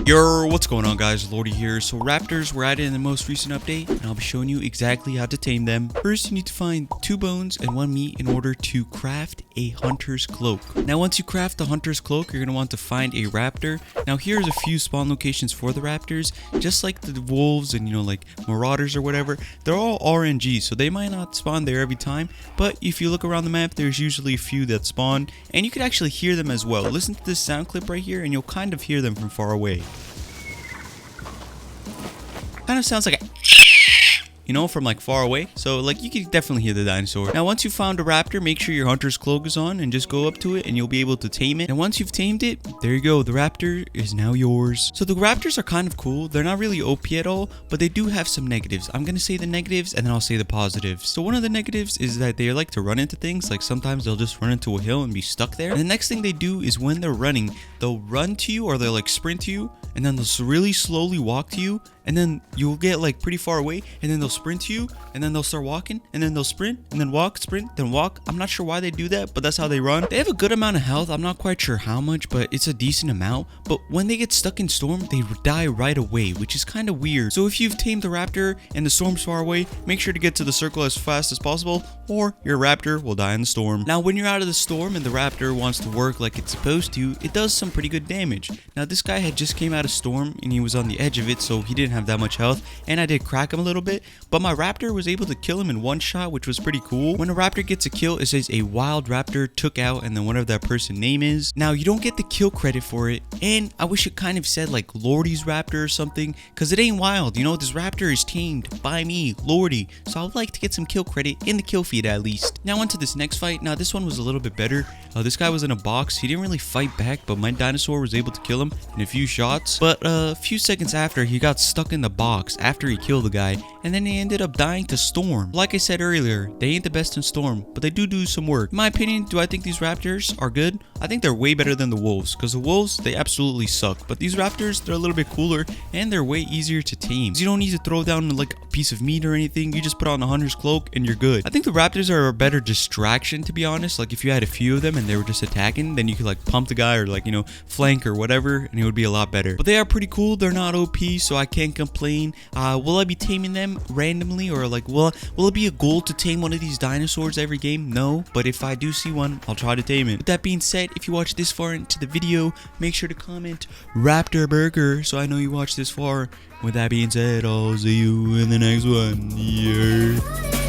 Yo, what's going on guys, Lordy here. So Raptors were added in the most recent update and I'll be showing you exactly how to tame them. First you need to find 2 bones and 1 meat in order to craft a hunter's cloak. Now once you craft the hunter's cloak, you're going to want to find a raptor. Now here's a few spawn locations for the raptors. Just like the wolves and like marauders or whatever, they're all RNG, so they might not spawn there every time, but if you look around the map there's usually a few that spawn and you can actually hear them as well. Listen to this sound clip right here and you'll kind of hear them from far away. Kind of sounds like a from like far away. So like you can definitely hear the dinosaur. Now once you found a raptor, make sure your hunter's cloak is on and just go up to it and you'll be able to tame it. And once you've tamed it, there you go, the raptor is now yours. So the raptors are kind of cool. They're not really OP at all, but they do have some negatives. I'm gonna say the negatives and then I'll say the positives. So one of the negatives is that they like to run into things. Like sometimes they'll just run into a hill and be stuck there. And the next thing they do is when they're running, they'll run to you or they'll like sprint to you and then they'll really slowly walk to you. And then you'll get like pretty far away and then they'll sprint to you and then they'll start walking and then they'll sprint and then walk, sprint, then walk. I'm not sure why they do that, but that's how they run. They have a good amount of health. I'm not quite sure how much, but it's a decent amount. But when they get stuck in storm, they die right away, which is kind of weird. So if you've tamed the raptor and the storm's far away, make sure to get to the circle as fast as possible or your raptor will die in the storm. Now when you're out of the storm and the raptor wants to work like it's supposed to, it does some pretty good damage. Now this guy had just came out of storm and he was on the edge of it, so he didn't have that much health. And I did crack him a little bit, but my raptor was able to kill him in one shot, which was pretty cool. When a raptor gets a kill, it says a wild raptor took out and then whatever that person's name is. Now you don't get the kill credit for it, and I wish it kind of said like Lordy's raptor or something, because it ain't wild. This raptor is tamed by me, Lordy, so I would like to get some kill credit in the kill feed at least. Now on to this next fight. Now this one was a little bit better. This guy was in a box. He didn't really fight back, but my dinosaur was able to kill him in a few shots. But a few seconds after, he got stuck in the box after he killed the guy, and then he ended up dying to storm. Like I said earlier, they ain't the best in storm, but they do some work. In my opinion, do I think these raptors are good? I think they're way better than the wolves, because the wolves, they absolutely suck, but these raptors, they're a little bit cooler and they're way easier to tame. You don't need to throw down like a piece of meat or anything. You just put on the hunter's cloak and you're good. I think the raptors are a better distraction, to be honest. Like if you had a few of them and they were just attacking, then you could like pump the guy or like flank or whatever, and it would be a lot better. But they are pretty cool. They're not OP, so I can't complain. Will I be taming them randomly, or like will it be a goal to tame one of these dinosaurs every game? No, but if I do see one, I'll try to tame it. With that being said, if you watch this far into the video, make sure to comment Raptor Burger so I know you watched this far. With that being said, I'll see you in the next one. Yeah.